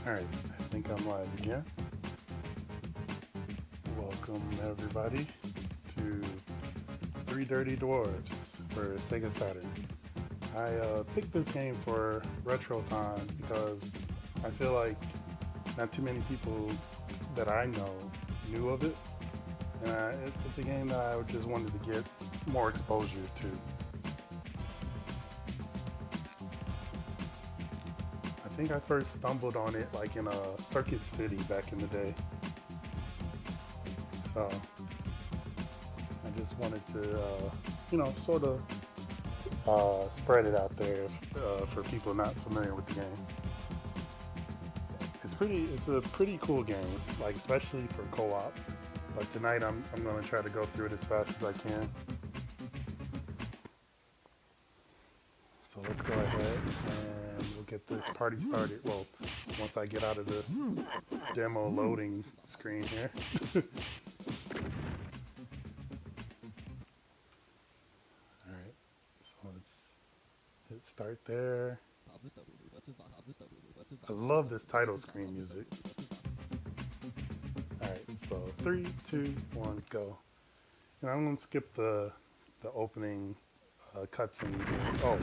Alright, I think I'm live again. Welcome everybody to Three Dirty Dwarves for SEGA SATURN. I picked this game for Retrothon because I feel like not too many people that I know knew of it. And it's a game that I just wanted to get more exposure to. I think I first stumbled on it like in a Circuit City back in the day. So I just wanted to, sort of spread it out there for people not familiar with the game. It's a pretty cool game, like especially for co-op. But tonight I'm going to try to go through it as fast as I can. So let's go ahead and we'll get this party started. Well, once I get out of this demo loading screen here. Alright, so let's hit start there. I love this title screen music. Alright, so 3, 2, 1, go. And I'm going to skip the opening cutscene. Oh,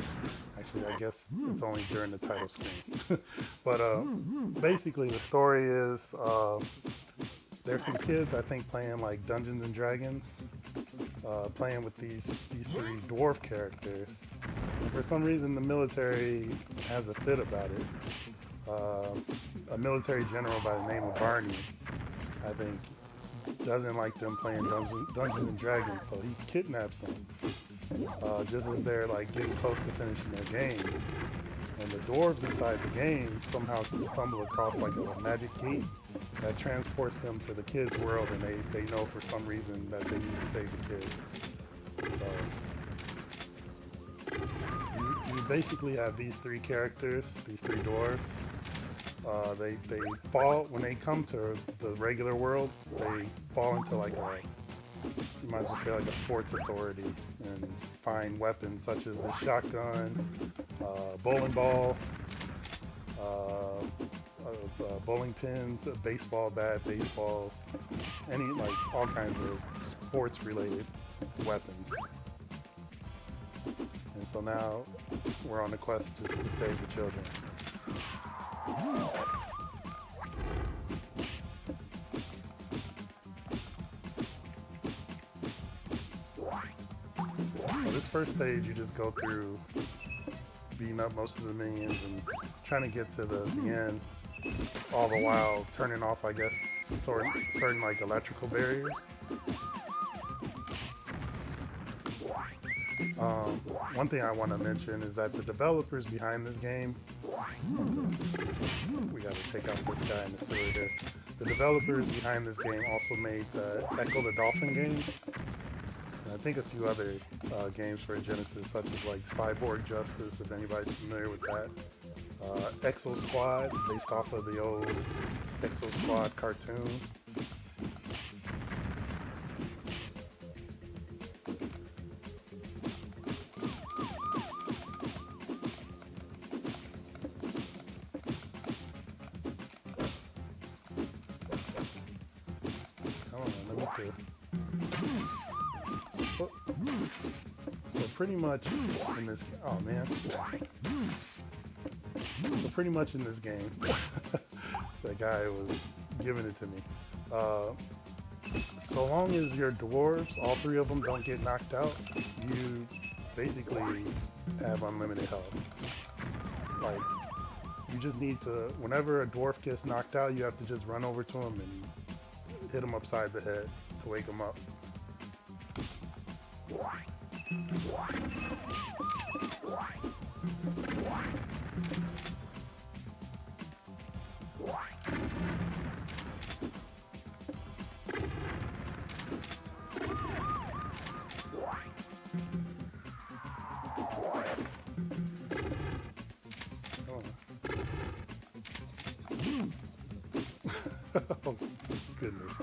actually, I guess it's only during the title screen. But basically, the story is there's some kids, I think, playing like Dungeons and Dragons, playing with these three dwarf characters. And for some reason, the military has a fit about it. A military general by the name of Barney, I think, doesn't like them playing Dungeons and Dragons, so he kidnaps them. Just as they're like getting close to finishing their game, and the dwarves inside the game somehow stumble across like a magic gate that transports them to the kids' world, and they know for some reason that they need to save the kids. So you basically have these three characters, these three dwarves. They fall when they come to the regular world. They fall into like you might as well say like a sports authority, and find weapons such as the shotgun, bowling ball, bowling pins, a baseball bat, baseballs, like all kinds of sports related weapons. And so now we're on the quest just to save the children. This first stage, you just go through beating up most of the minions and trying to get to the end, all the while turning off, I guess, certain like electrical barriers. One thing I want to mention is that the developers behind this game, we got to take out this guy in the sewer there. The developers behind this game also made the Echo the Dolphin games. I think a few other games for Genesis, such as like Cyborg Justice, if anybody's familiar with that. Exo Squad, based off of the old Exo Squad cartoon. Come on, let me through. So pretty much in this, oh man. So pretty much in this game, that guy was giving it to me. So long as your dwarves, all three of them, don't get knocked out, you basically have unlimited health. Like, you just need to, whenever a dwarf gets knocked out, you have to just run over to him and hit him upside the head to wake him up. Oh, goodness.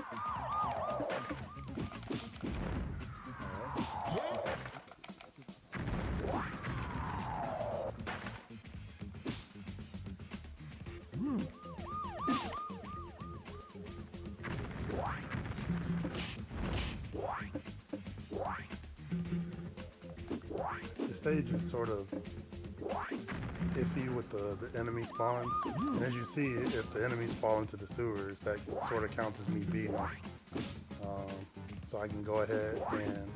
stage is sort of iffy with the enemy spawns. And as you see, if the enemies fall into the sewers, that sort of counts as me beating them. So I can go ahead and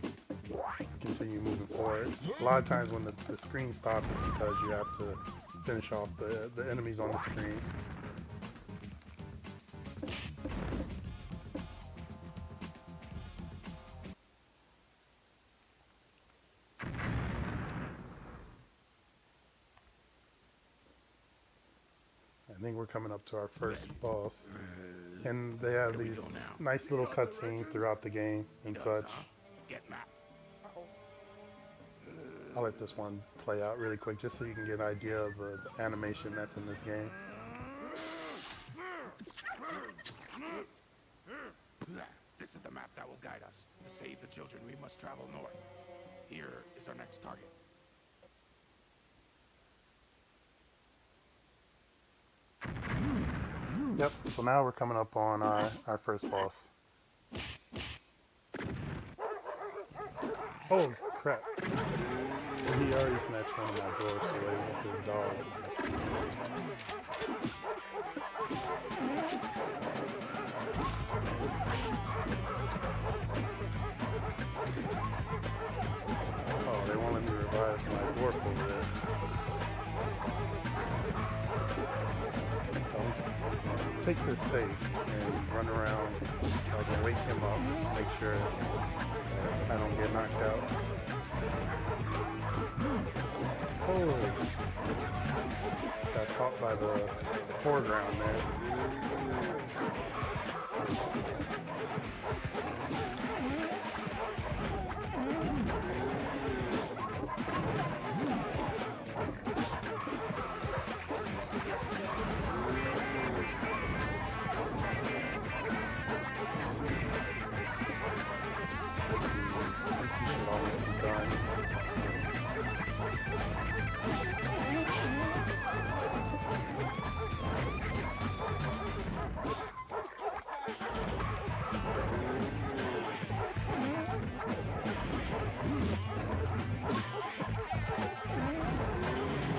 continue moving forward. A lot of times when the screen stops, it's because you have to finish off the enemies on the screen. I think we're coming up to our first boss. And they have these nice little cutscenes throughout the game and such. I'll let this one play out really quick just so you can get an idea of the animation that's in this game. This is the map that will guide us. To save the children, we must travel north. Here is our next target. Yep, so now we're coming up on our first boss. Oh, crap. He already snatched one of my dwarves away with his dogs. Oh, they won't let me revive my dwarf over there. So take this safe and run around so I can wake him up, make sure I don't get knocked out. Oh, got caught by the foreground there.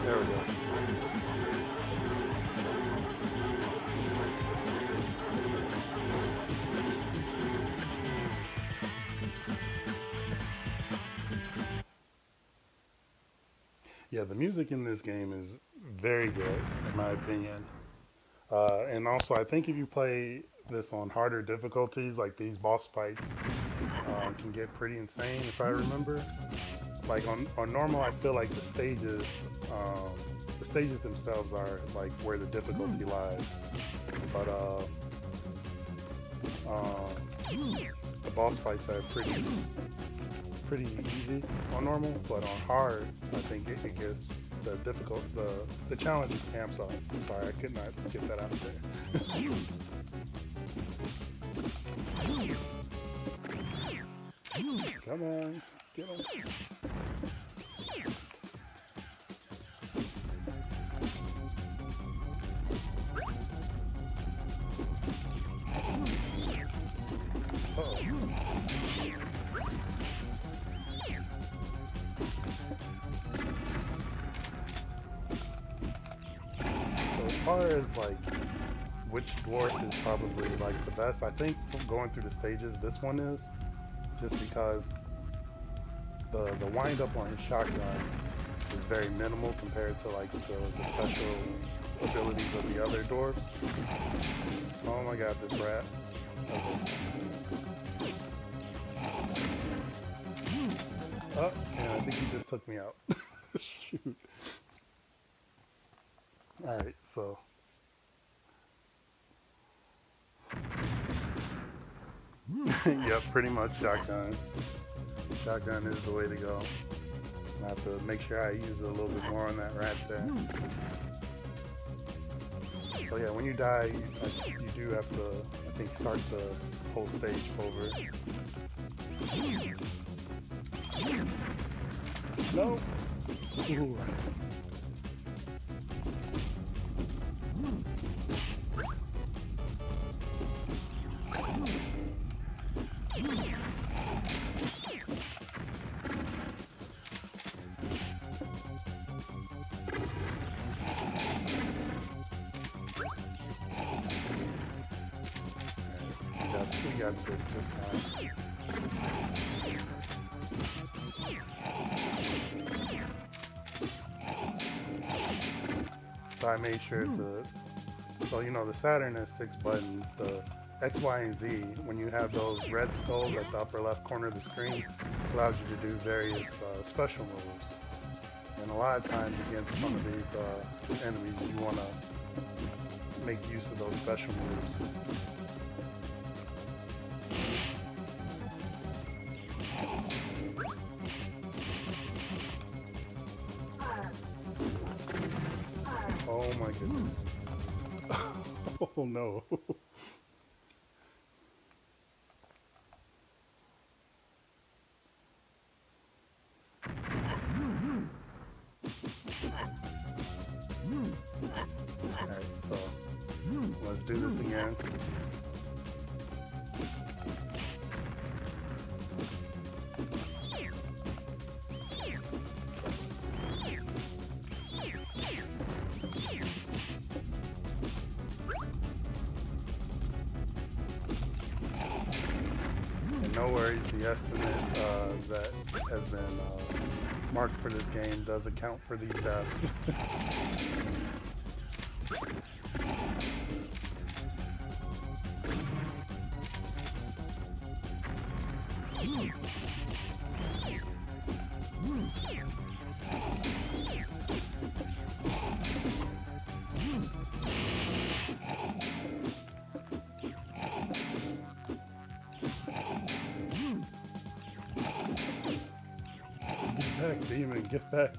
There we go. Yeah, the music in this game is very good, in my opinion. And also, I think if you play this on harder difficulties, like these boss fights can get pretty insane, if I remember. Like on normal, I feel like the stages themselves are like where the difficulty lies. But the boss fights are pretty easy on normal, but on hard, I think it gets the challenge amps up. I'm sorry, I could not get that out of there. Come on, get him. As far as like which dwarf is probably like the best, I think from going through the stages, this one is, just because the wind up on his shotgun is very minimal compared to like the special abilities of the other dwarves. Oh my god, this rat. Okay. Oh, and I think he just took me out. Shoot. Alright, so. Yep, pretty much shotgun. Shotgun is the way to go. I have to make sure I use a little bit more on that rat there. So yeah, when you die, you do have to, I think, start the whole stage over. No! Ooh. We got this time. So I made sure to, so you know the Saturn has 6 buttons, the X, Y, and Z. When you have those red skulls at the upper left corner of the screen, it allows you to do various special moves. And a lot of times against some of these enemies, you want to make use of those special moves. Oh my goodness. Oh no. Alright, so let's do this again. And no worries, the estimate that has been marked for this game does account for these deaths. Get back, demon, get back.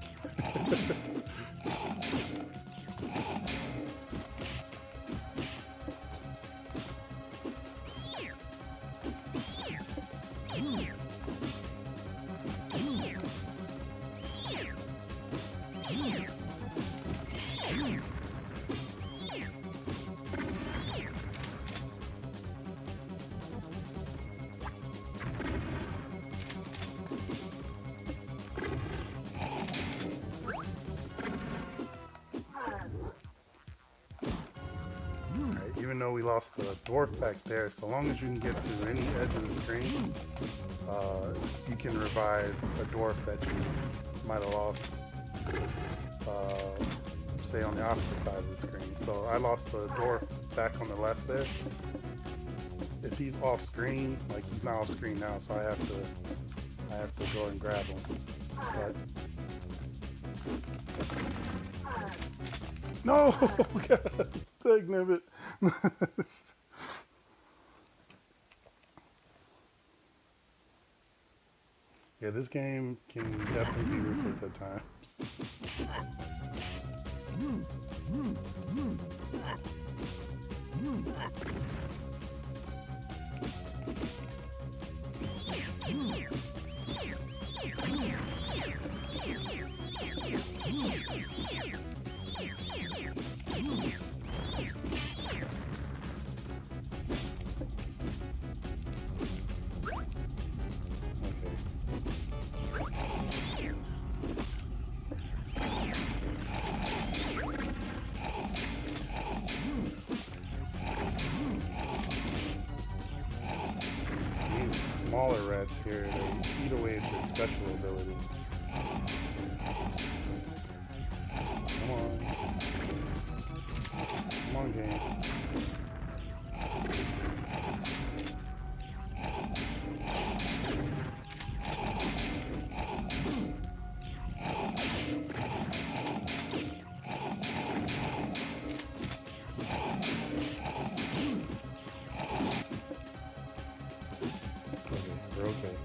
Even though we lost the dwarf back there, so long as you can get to any edge of the screen, you can revive a dwarf that you might have lost, say on the opposite side of the screen. So I lost the dwarf back on the left there. If he's off screen, like he's not off screen now, so I have to go and grab him. But no, God, Nibbit. Yeah, this game can definitely be ruthless at times. Smaller rats here, they eat away at your special ability. Come on. Come on, game. Okay.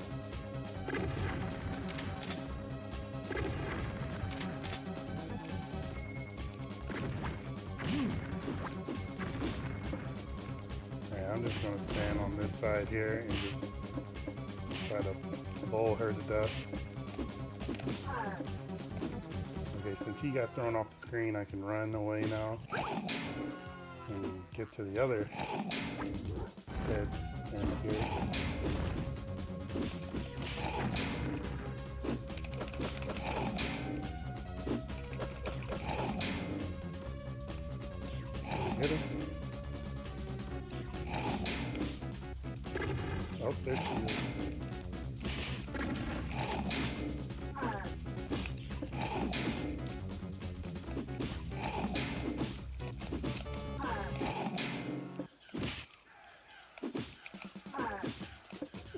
Alright, I'm just gonna stand on this side here and just try to bowl her to death. Okay, since he got thrown off the screen, I can run away now and get to the other head in here. Hit him. There she is.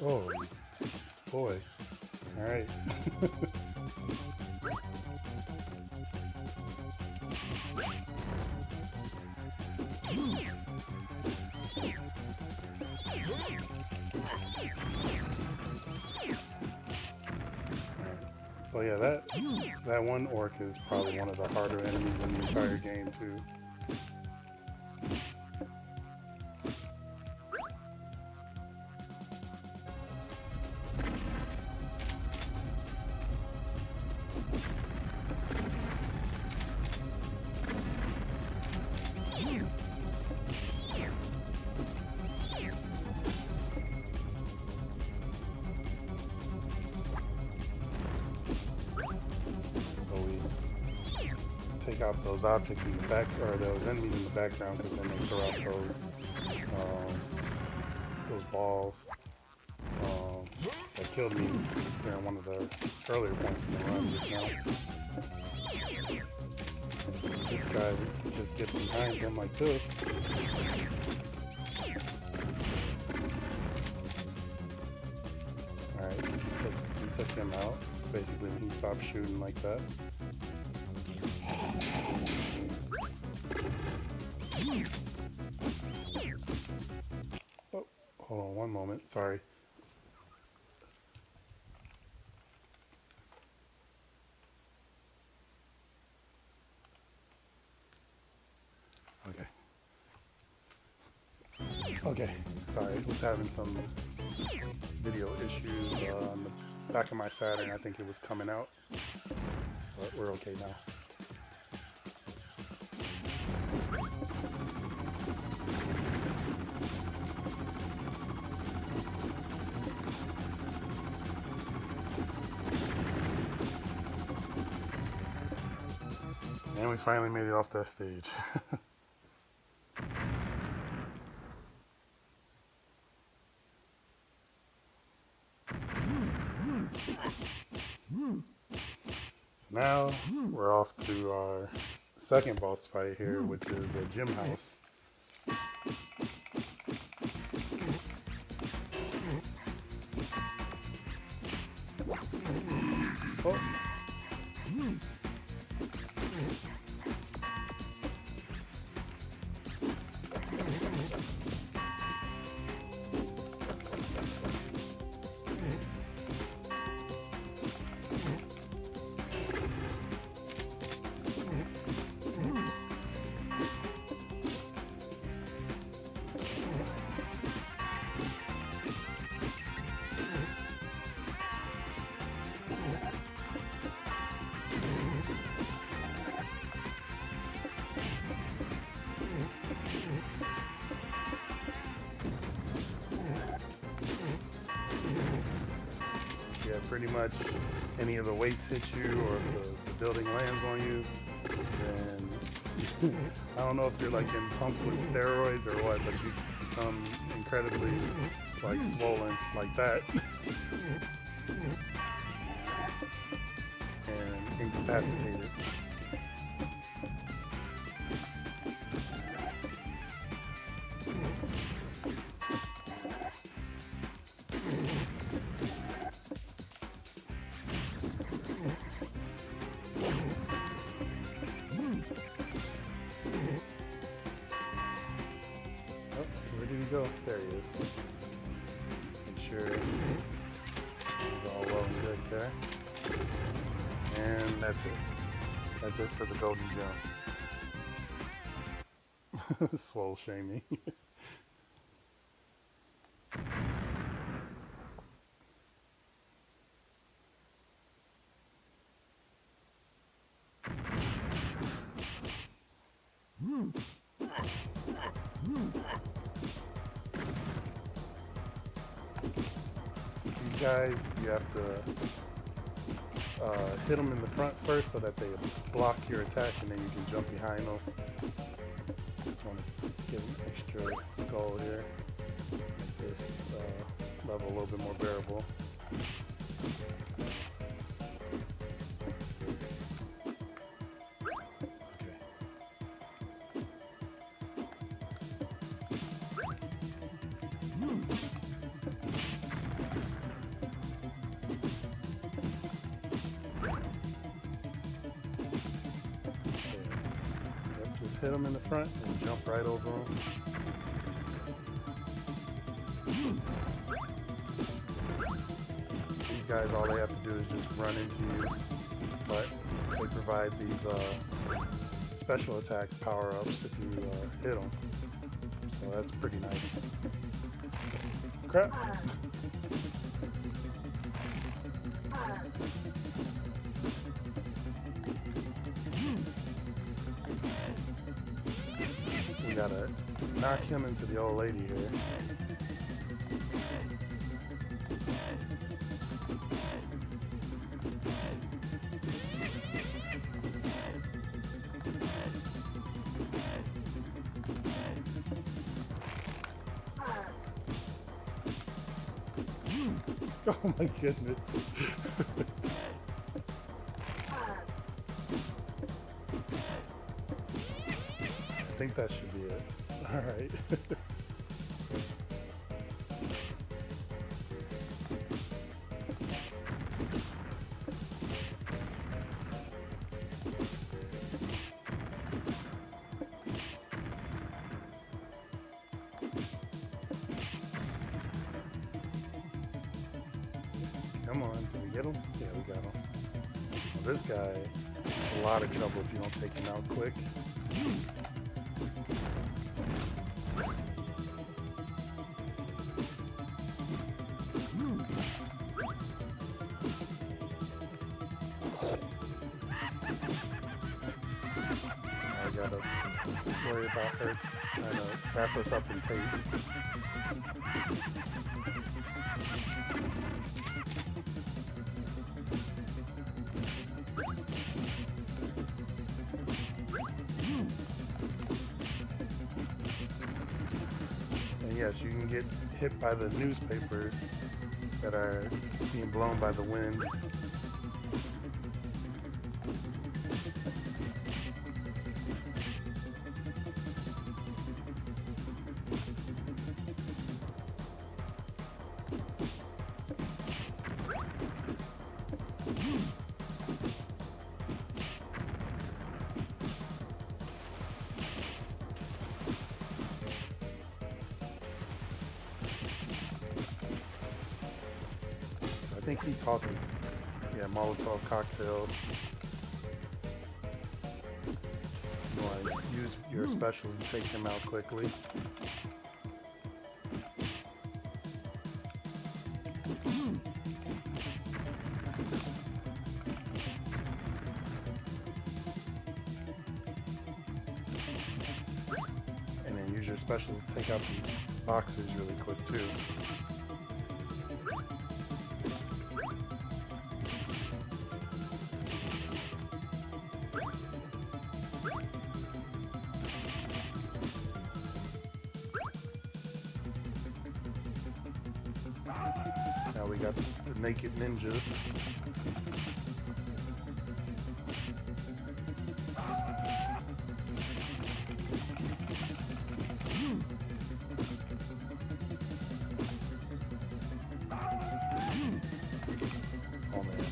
Oh, boy. All right. So yeah, that one orc is probably one of the harder enemies in the entire game too. Take out those objects in the back, or those enemies in the background, because then they throw out those balls that killed me during one of the earlier points in the run just now. This guy just gets behind him like this. Alright, we took him out, basically when he stopped shooting like that. Oh, hold on one moment, sorry. Okay, sorry, I was having some video issues on the back of my Saturn. I think it was coming out, but we're okay now. And we finally made it off that stage. So now we're off to our second boss fight here, which is a gym house. Oh. Yeah, pretty much any of the weights hit you, or if the building lands on you, then I don't know if you're like in pumped with steroids or what, but you become incredibly like swollen like that and incapacitated. Where did he go? There he is. Make sure he's all well and good there. And that's it. That's it for the golden gem. Swole shaming. These guys, you have to hit them in the front first so that they block your attack, and then you can jump behind them. Just want to give an extra skull here. Make this level a little bit more bearable. Hit them in the front and jump right over them. These guys, all they have to do is just run into you, but they provide these special attack power-ups if you hit them. So that's pretty nice. Crap! We gotta knock him into the old lady here. Oh my goodness. I think that should be it. Alright. Come on, did we get him? Yeah, we got him. Well, this guy is a lot of trouble if you don't take him out quick. I gotta worry about her trying to wrap us up in tape. And yes, you can get hit by the newspapers that are being blown by the wind. I think he tosses, yeah, Molotov cocktails. You want to use your specials to take him out quickly. And then use your specials to take out these boxers really quick too. Now we got the naked ninjas. Oh man.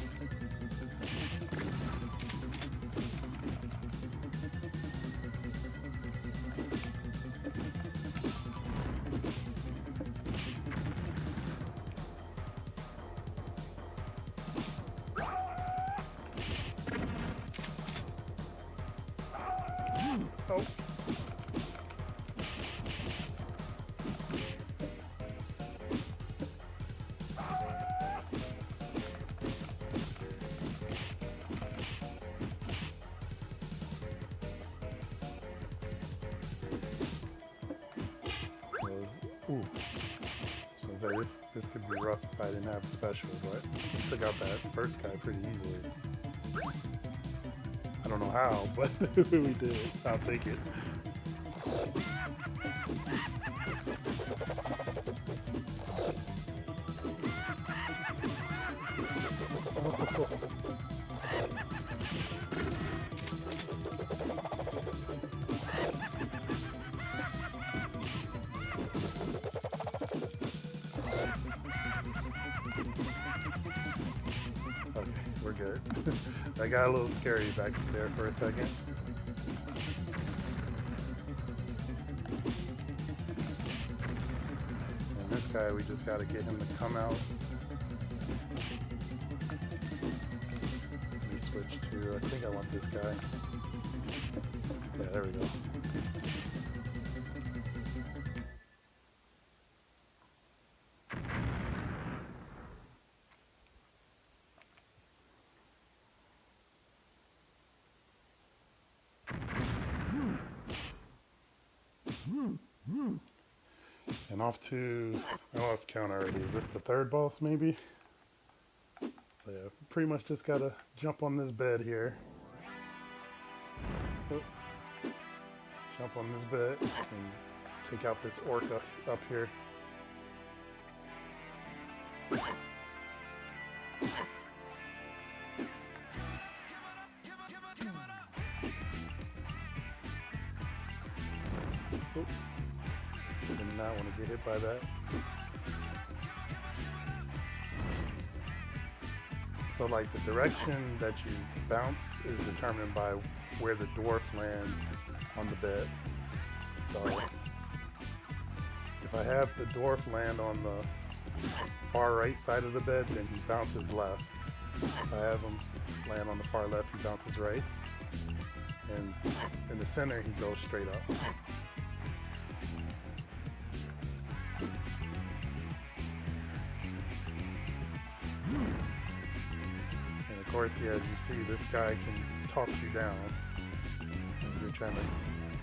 Oh. Ooh. So this could be rough if I didn't have special, but I took out that first guy pretty easily. I don't know how, but we did. I'll take it. good. That got a little scary back there for a second. And this guy, we just got to get him to come out. Let me switch to, I think I want this guy. Yeah, there we go. And off to, I lost count already. Is this the third boss maybe? So yeah, pretty much just gotta jump on this bed here. Oh. Jump on this bed and take out this orc up here. Oh. Did not want to get hit by that. So like the direction that you bounce is determined by where the dwarf lands on the bed. So if I have the dwarf land on the far right side of the bed, then he bounces left. If I have him land on the far left, he bounces right. And in the center, he goes straight up. And of course, yeah, as you see, this guy can toss you down. And you're trying to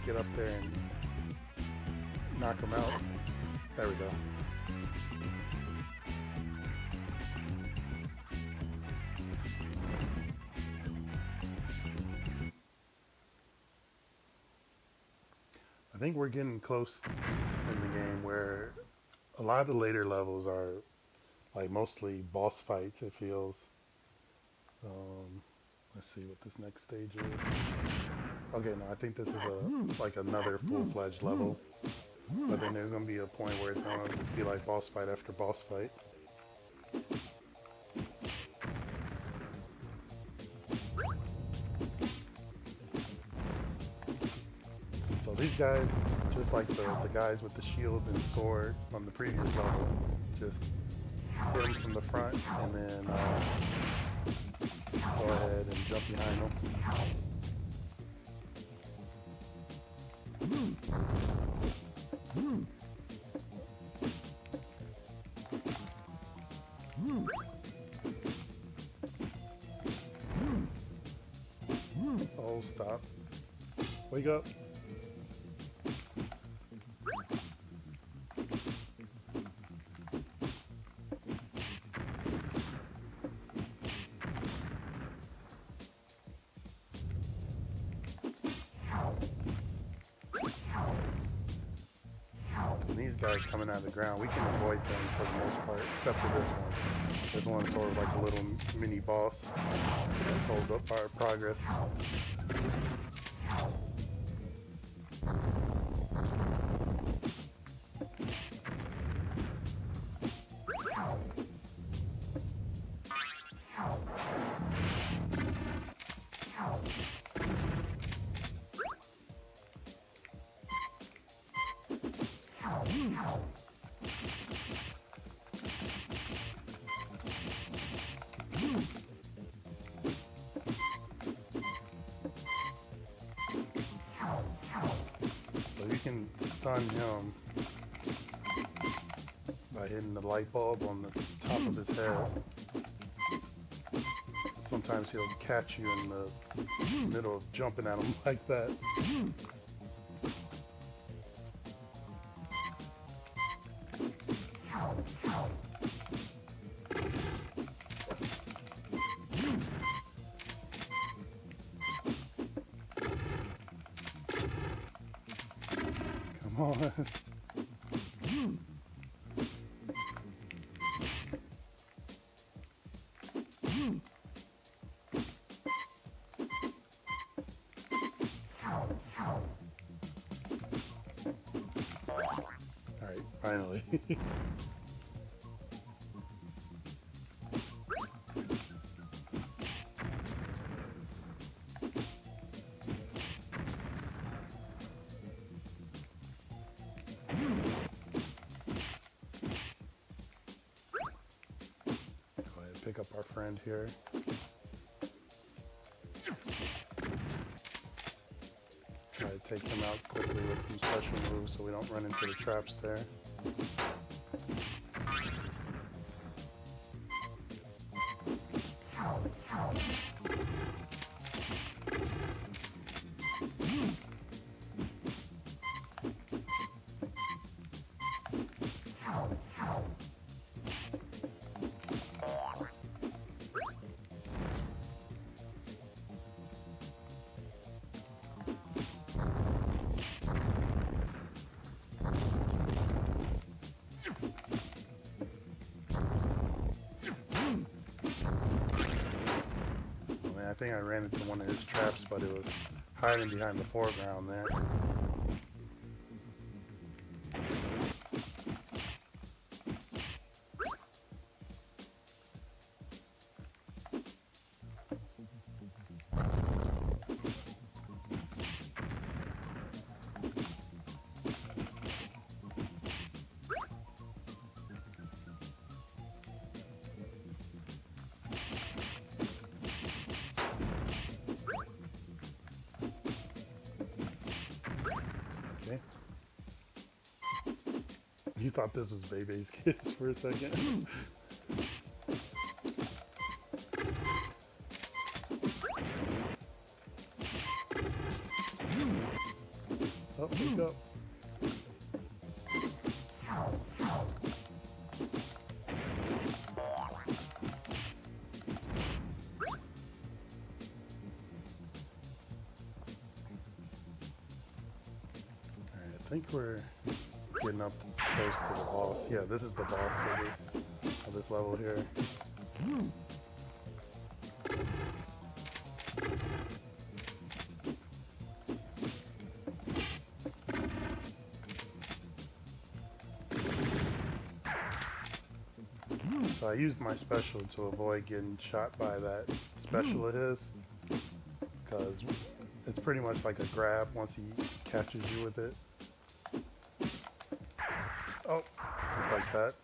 get up there and knock him out. There we go. I think we're getting close in the game where a lot of the later levels are like mostly boss fights, it feels. Let's see what this next stage is. Okay, no, I think this is like another full-fledged level. But then there's going to be a point where it's going to be like boss fight after boss fight. So these guys, just like the guys with the shield and sword on the previous level, just hit them from the front and then go ahead and jump behind them. Oh, stop. Wake up. And these guys coming out of the ground, we can avoid them for the most part, except for this one. This one's sort of like a little mini boss that holds up our progress. So you can stun him by hitting the light bulb on the top of his head. Sometimes he'll catch you in the middle of jumping at him like that. Come on. All right, finally. up our friend here. Try to take them out quickly with some special moves so we don't run into the traps there. I think I ran into one of his traps, but it was hiding behind the foreground there. You thought this was Bebe's Kids for a second. Oh, wake up. Alright, I think we're getting up close to the boss. Yeah, this is the boss of this level here. So I used my special to avoid getting shot by that special of his, because it's pretty much like a grab once he catches you with it. Oh, just like that.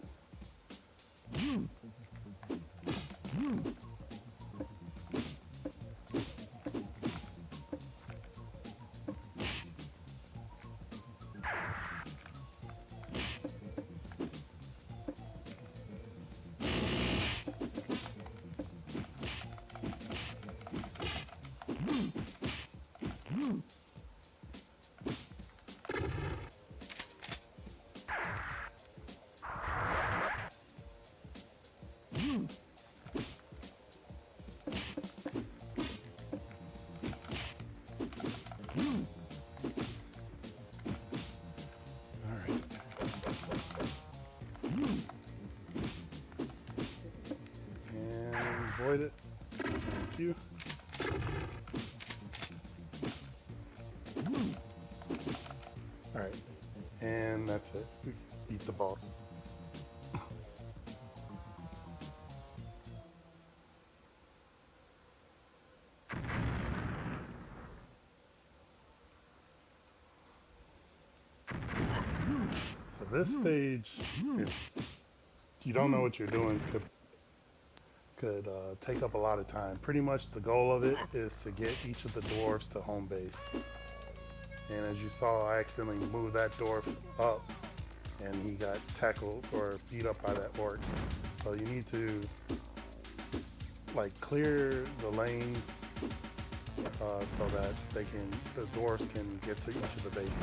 Avoid it. Thank you. Alright. And that's it. We beat the boss. So this stage, if you don't know what you're doing, could take up a lot of time. Pretty much the goal of it is to get each of the dwarves to home base. And as you saw, I accidentally moved that dwarf up and he got tackled or beat up by that orc. So you need to like clear the lanes so that the dwarves can get to each of the bases.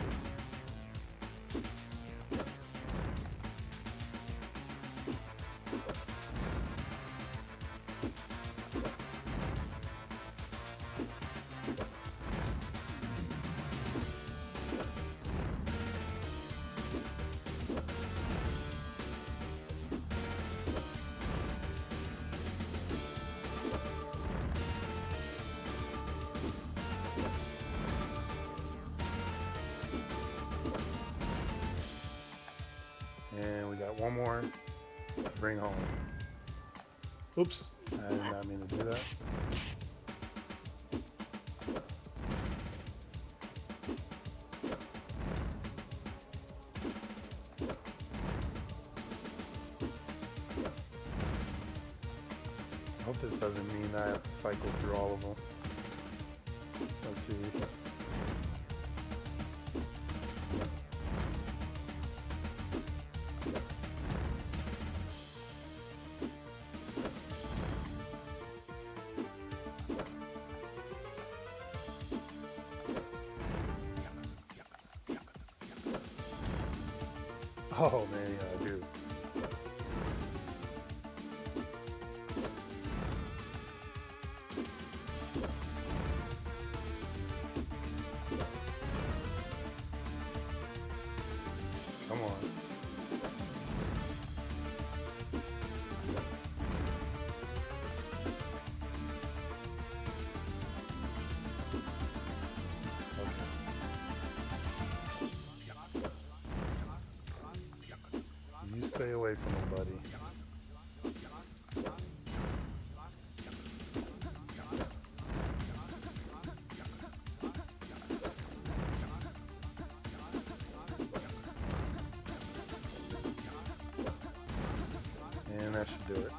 And we got one more to bring home. Oops, I did not mean to do that. hope this doesn't mean I have to cycle through all of them. Let's see. Oh man, yeah, I do. Come on. Okay. You stay away from him, buddy. And that should do it.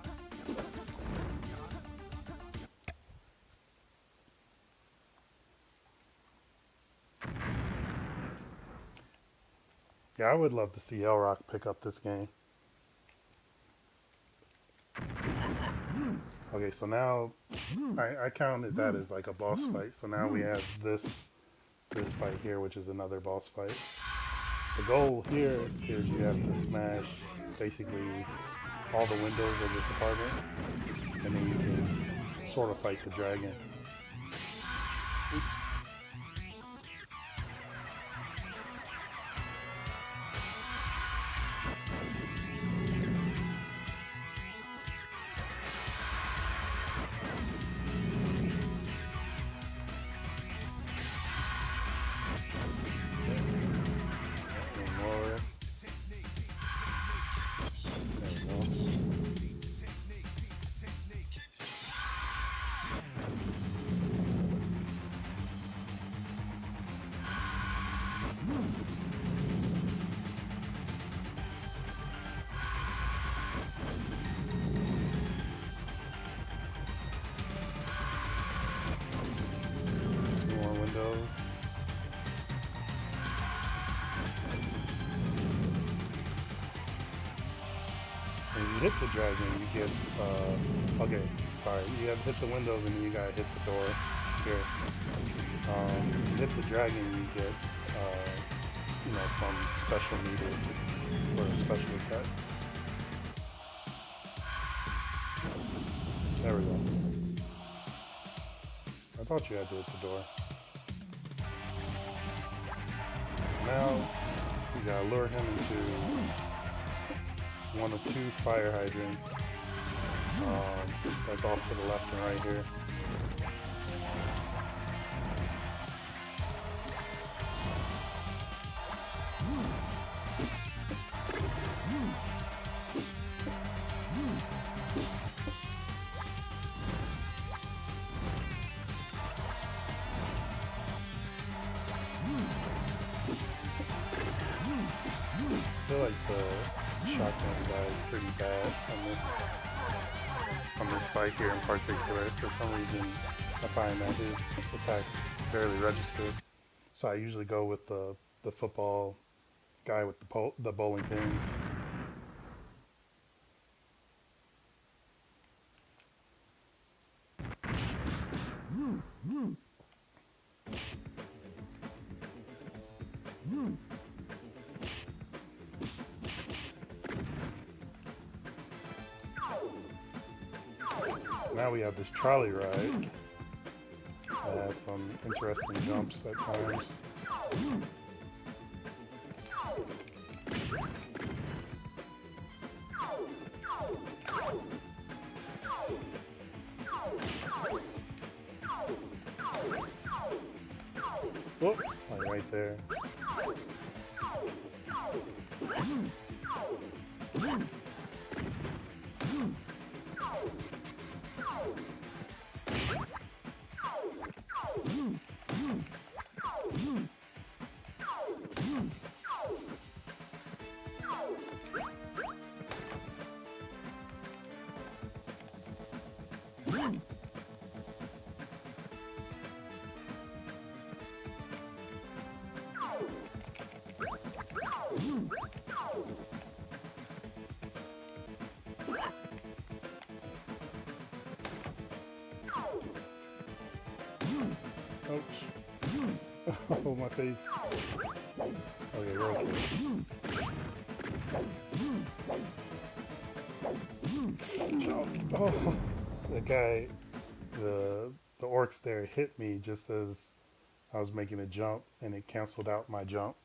Yeah, I would love to see Elrock pick up this game. Okay, so now I counted that as like a boss fight. So now we have this fight here, which is another boss fight. The goal here is you have to smash basically all the windows of this apartment, and then you can sort of fight the dragon. Oops. Hit the dragon, you get, okay, sorry, you have to hit the windows and then you gotta hit the door here. You hit the dragon, you get, you know, some special meters for a special attack. There we go. I thought you had to hit the door. Now, you gotta lure him into one of two fire hydrants. That's off to the left and right here. I feel like the shotgun guy is pretty bad on this fight here in particular. For some reason, I find that his attacks barely registered. So I usually go with the football guy with the bowling pins. Now we have this trolley ride. That has some interesting jumps at times. Whoop, right there. Oh, my face. Okay, we're okay. Oh, the guy, the orcs there hit me just as I was making a jump, and it canceled out my jump.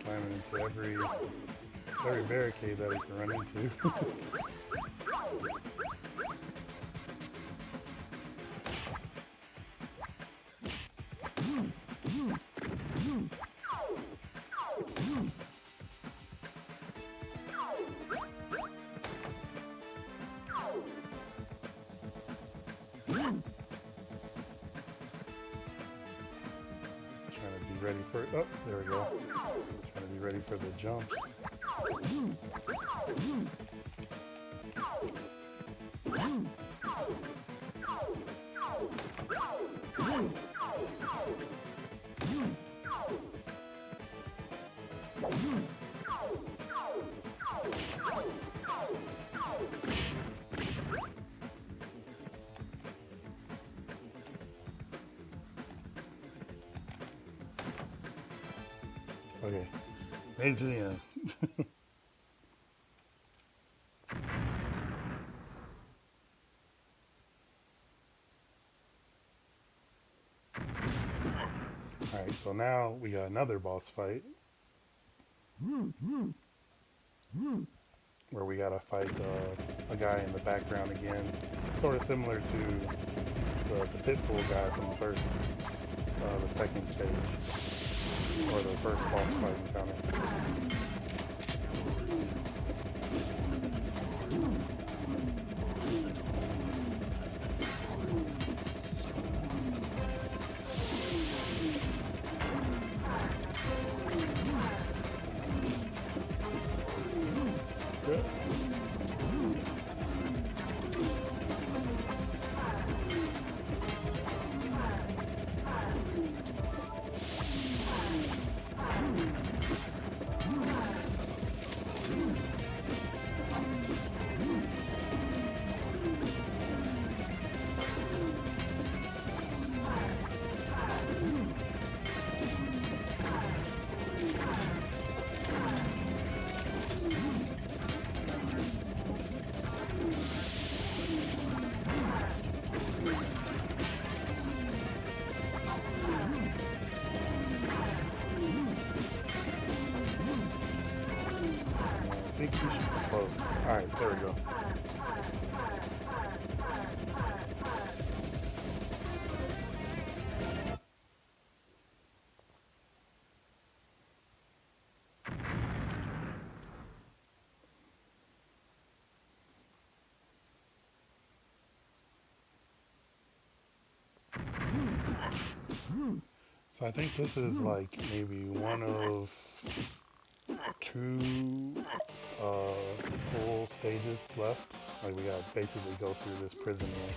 Slamming into every barricade that we can run into. Trying to be ready for, oh, there we go. Trying to be ready for the jumps. Okay, made it to the end. Alright, so now we got another boss fight. Where we gotta fight a guy in the background again. Sort of similar to the Pitfall guy from the second stage. Or the first boss fight encounter. Good. I think we should be close. Alright, there we go. So I think this is like maybe one of two full stages left. Like we gotta basically go through this prison here.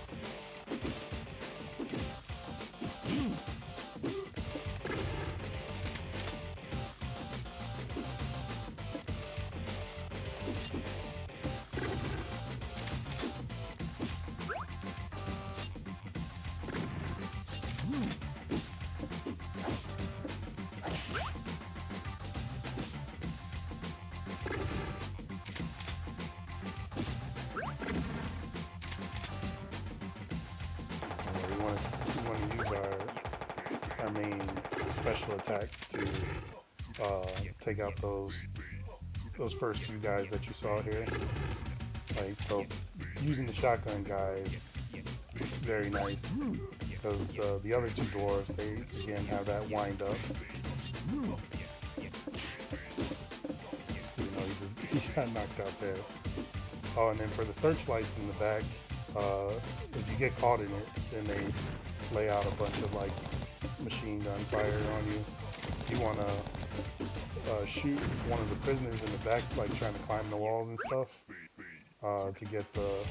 We want to use our main special attack to take out those first few guys that you saw here. Like, so using the shotgun guy is very nice because the other two dwarves, they again have that wind up. You know, got knocked out there. Oh, and then for the searchlights in the back, if you get caught in it, then they lay out a bunch of like machine gun fire on you. You want to shoot one of the prisoners in the back, like trying to climb the walls and stuff, to get the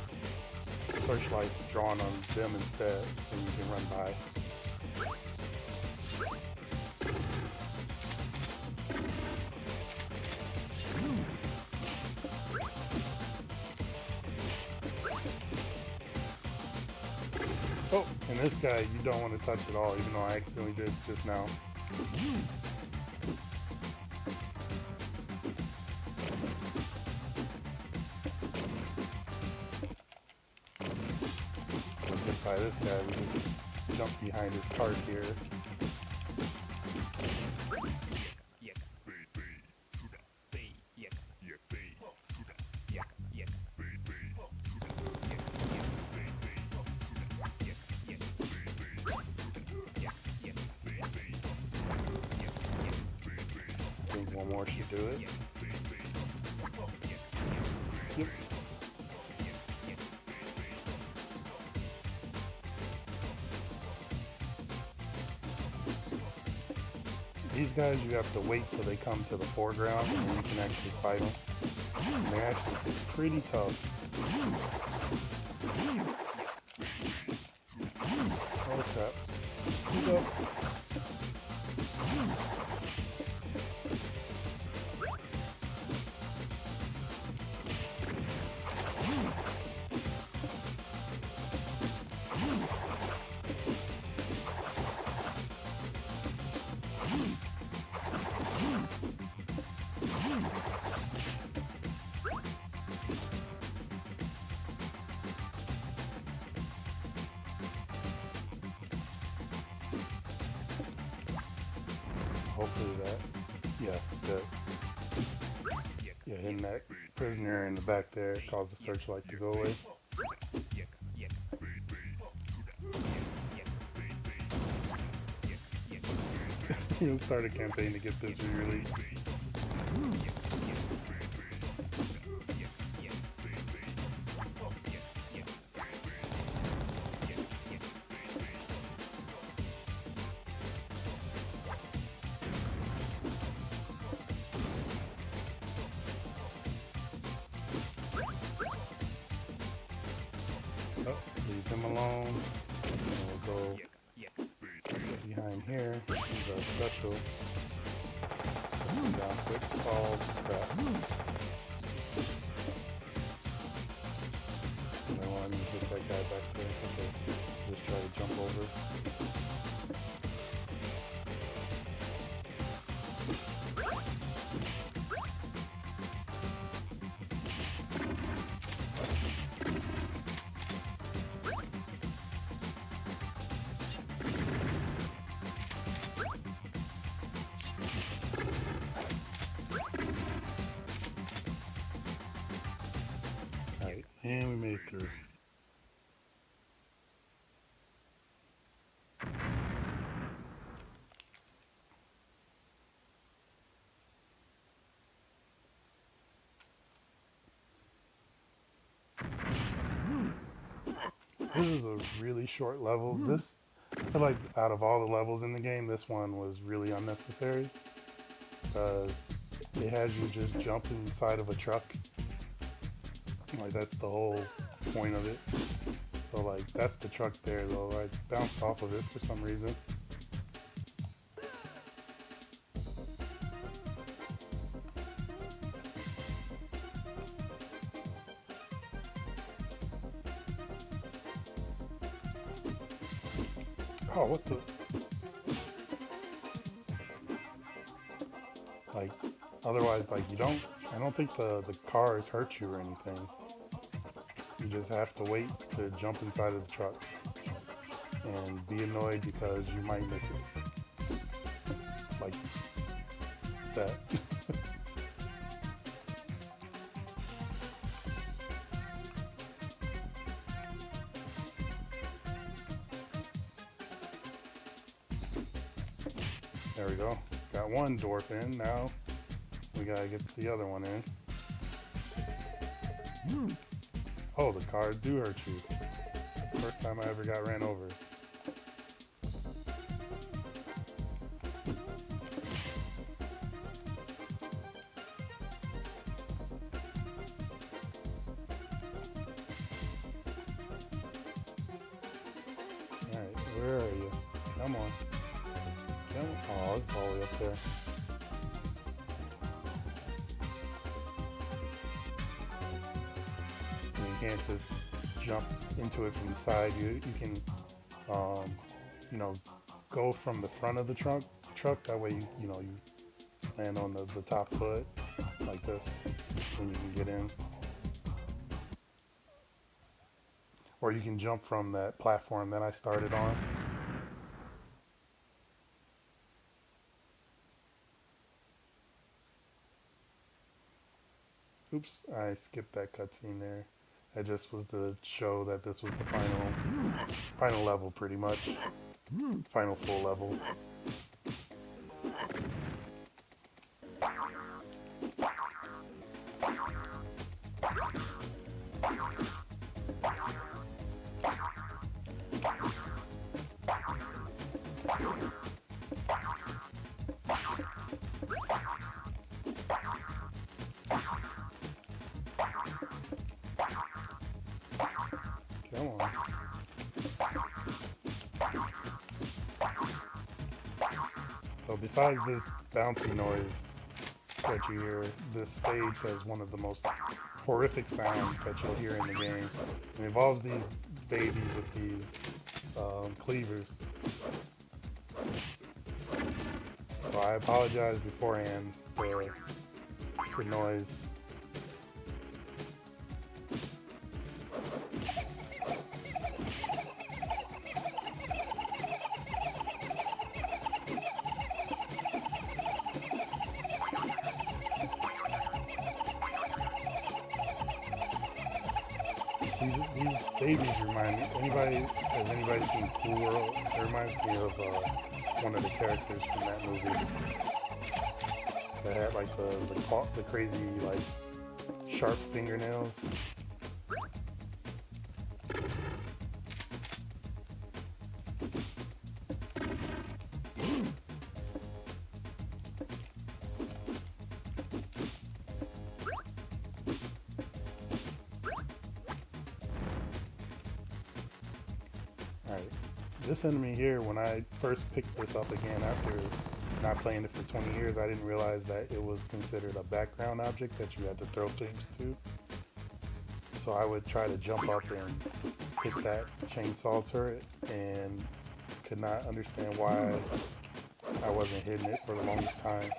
searchlights drawn on them instead, and you can run by. Oh, and this guy you don't want to touch at all, even though I accidentally did just now. So get by this guy, we just jump behind his cart here. I think one more should do it. Yep. These guys, you have to wait till they come to the foreground and then you can actually fight them. And they're actually pretty tough. Oh crap. Here we go. Hopefully that, yeah, hitting that prisoner in the back there caused the searchlight to go away. We'll start a campaign to get this re-released. Oh, leave him alone. And we'll go behind here. Use our special. Down quick. Oh crap. I don't want me to hit that guy back there. Okay. Just try to jump over. Alright, and we made it through. This is a really short level. This, I feel like out of all the levels in the game, this one was really unnecessary. Because it has you just jump inside of a truck. Like, that's the whole point of it. So, like, that's the truck there, though. I bounced off of it for some reason. Oh, what the? Like, otherwise, like, I don't think the cars hurt you or anything. You just have to wait to jump inside of the truck and be annoyed because you might miss it. Like that. There we go. Got one dwarf in. Now we gotta get the other one in. Oh, the cars do hurt you. First time I ever got ran over. Alright, where are you? Come on. Come on. Oh, it's all the way up there. And you can't just jump into it from the side. You can, you know, go from the front of the truck. That way you land on the top foot like this, and you can get in. Or you can jump from that platform that I started on. Oops, I skipped that cutscene there. That just was to show that this was the final level, pretty much. Final full level. Come on. So besides this bouncy noise that you hear, this stage has one of the most horrific sounds that you'll hear in the game. It involves these babies with these cleavers. So I apologize beforehand for the noise. These babies remind me, has anybody seen Cool World? It reminds me of one of the characters from that movie that had like the crazy like sharp fingernails. Alright, this enemy here, when I first picked this up again after not playing it for 20 years, I didn't realize that it was considered a background object that you had to throw things to. So I would try to jump up and hit that chainsaw turret and could not understand why I wasn't hitting it for the longest time.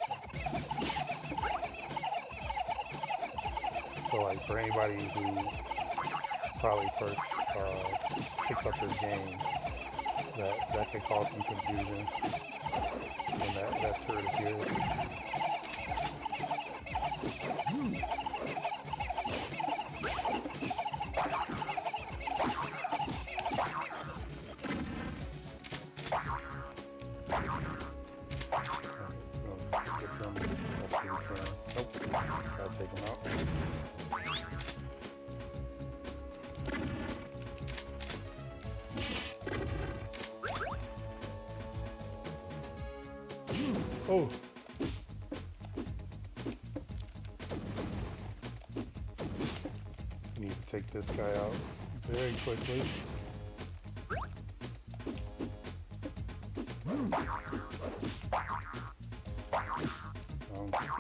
So like for anybody who probably first picks up this game, that could cause some confusion when that turret appears. Skip them. Nope, gotta take them out. Oh! Need to take this guy out very quickly.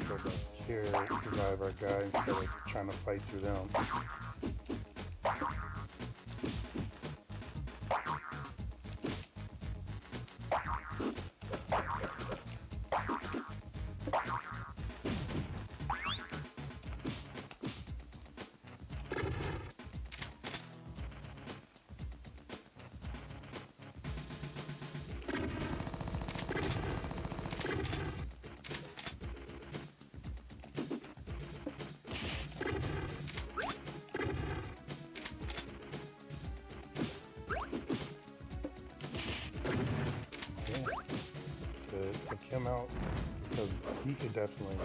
Go back here, revive our guy instead of trying to fight through them. To kick him out, because he could definitely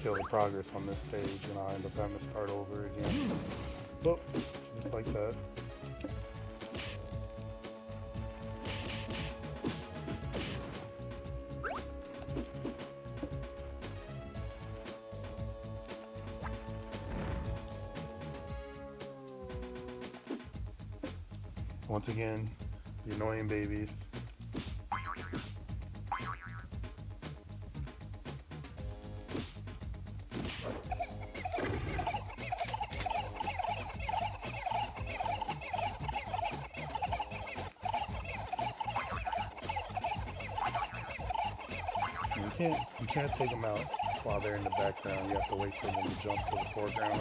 kill the progress on this stage, and I'll end up having to start over again. Oh, just like that. Once again, the annoying babies. You can't take them out while they're in the background. You have to wait for them to jump to the foreground.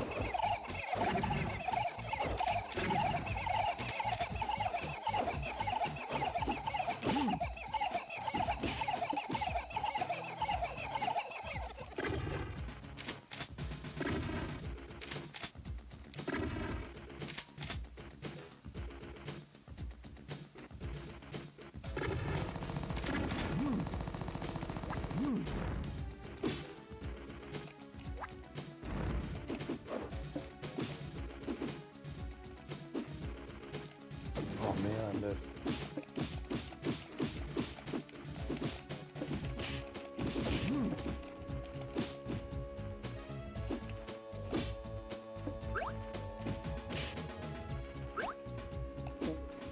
Oh man, I missed.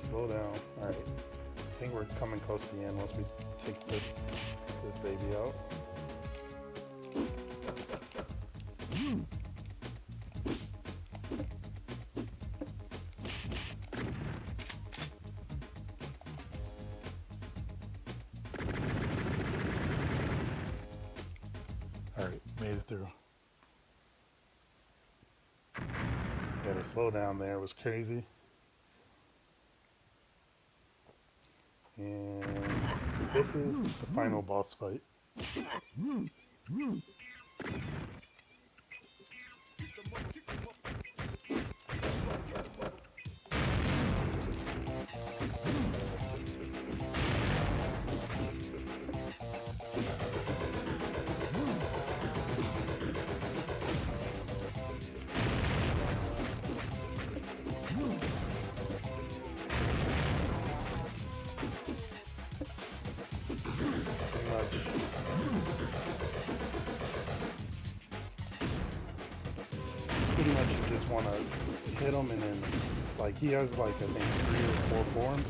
Slow down. Alright. I think we're coming close to the end once we take this baby out. Alright, made it through. Yeah, the slow down there was crazy. And this is the final boss fight. Pretty much you just want to hit him, and then like he has like I think 3 or 4 forms,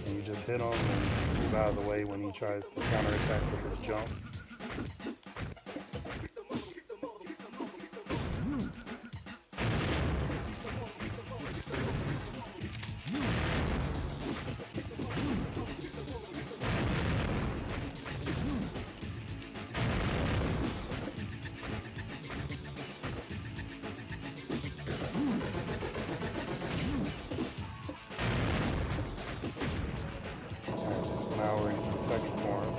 and you just hit him and move out of the way when he tries to counterattack with his jump. Now we're into the second form.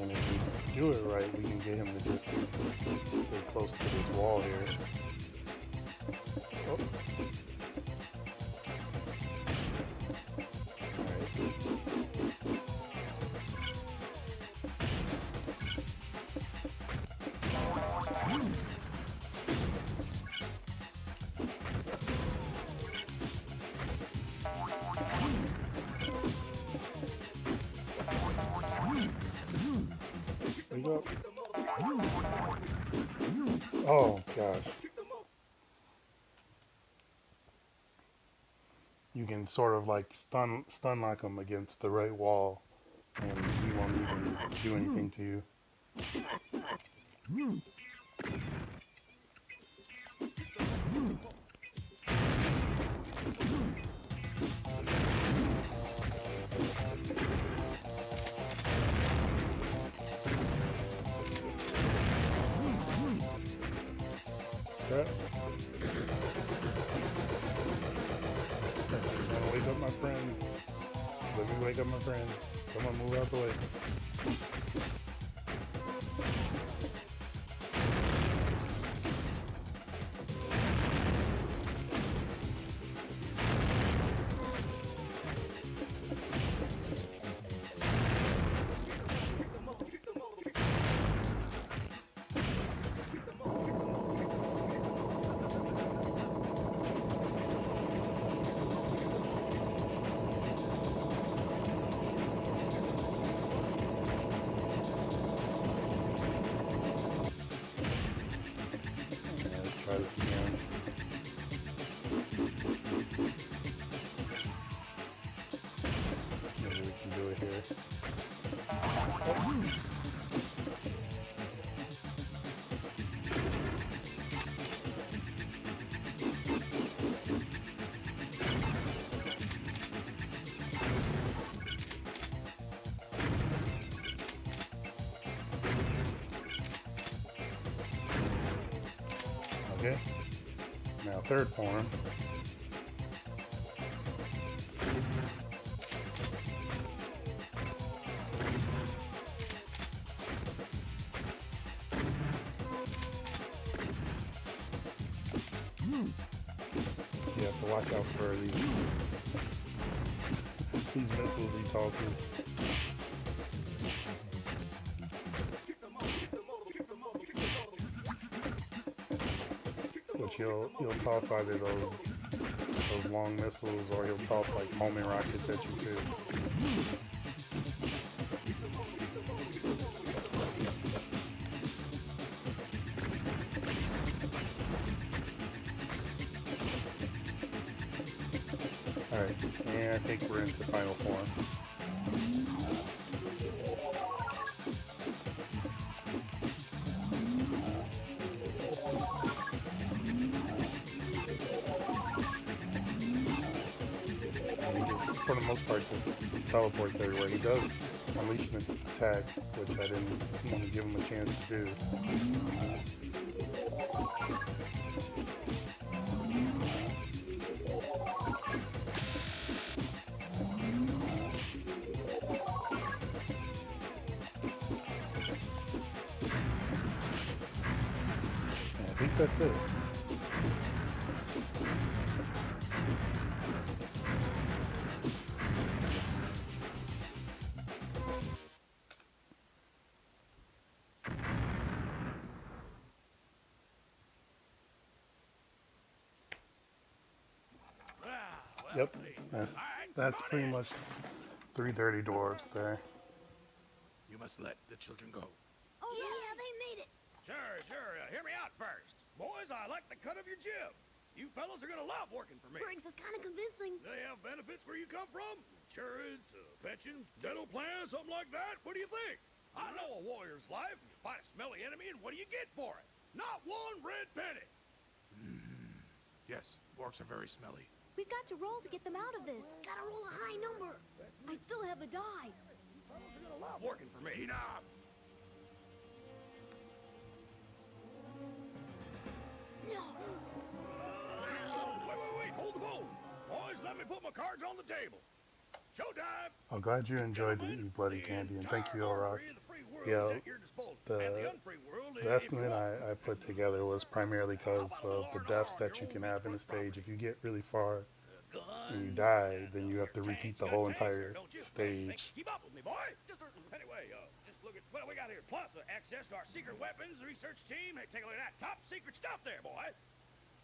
And if we do it right, we can get him to just stay close to this wall here. Oh. Wake up. Oh gosh. You can sort of like stun lock him against the right wall, and he won't even do anything to you. Okay. Wake up my friends. Let me wake up my friends. Come on, move out the way. third form. You have to watch out for these missiles he tosses. Which he'll toss either those long missiles, or he'll toss like homing rockets at you too. Alright, and I think we're into final form. For the most part, just teleports everywhere. He does unleash an attack, which I didn't want to give him a chance to do. And I think that's it. Yep, that's pretty much 3 dirty dwarves there. You must let the children go. Oh, yeah, they made it. Sure. Hear me out first. Boys, I like the cut of your jib. You fellas are gonna love working for me. Briggs is kind of convincing. They have benefits where you come from? Insurance, pension, dental plan, something like that? What do you think? I know a warrior's life. You fight a smelly enemy, and what do you get for it? Not one red penny. Yes, orcs are very smelly. We've got to roll to get them out of this. Gotta roll a high number. I still have the die. You fellas are gonna love working for me. Enough! No. Wait, hold the phone. Boys, let me put my cards on the table. Showtime. I'm glad you enjoyed the Eat Bloody Candy, and thank you, Rock. Yeah, the estimate I put together was primarily because of the deaths that you can have in the stage. If you get really far and you die, then you have to repeat the whole entire stage. Keep up with me, boy. Anyway, just look at what we got here. Plus, access to our secret weapons research team. Hey, take a look at that top secret stuff there, boy.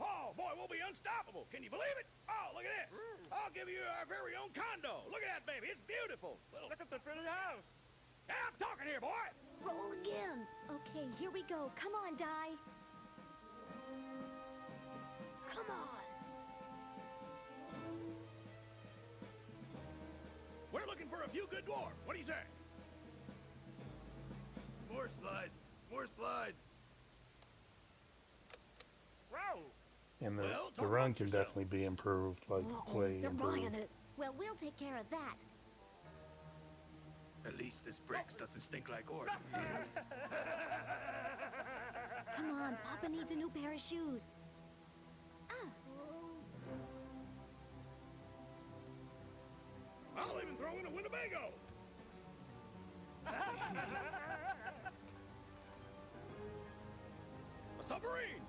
Oh, boy, we'll be unstoppable. Can you believe it? Oh, look at this. I'll give you our very own condo. Look at that, baby. It's beautiful. Look at the pretty house. Yeah, I'm talking here, boy. Roll again. Okay, here we go. Come on, Die. Come on. We're looking for a few good dwarves. What do you say? More slides. More slides. Wow. And Well, the talk run amongst can yourselves. definitely be improved, like way They're buying improved. it. Well, we'll take care of that. At least this Briggs doesn't stink like orc. Come on, Papa needs a new pair of shoes. Ah, I'll even throw in a Winnebago. A submarine.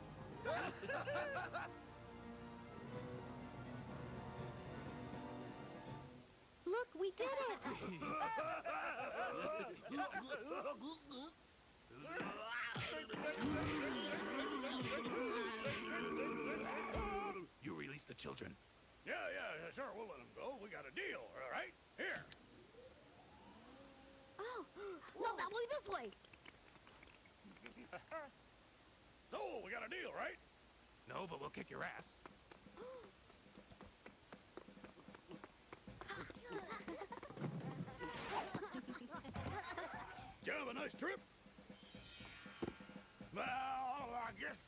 look, we did it! You release the children. Yeah, sure, we'll let them go. We got a deal, all right? Here. Oh, not that way, this way. So, we got a deal, right? No, but we'll kick your ass. Did you have a nice trip? Well, I guess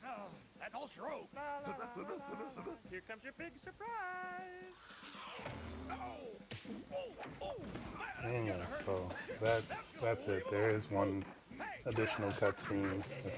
that's all she wrote. Here comes your big surprise. And yeah, so that's it. There is one additional cutscene.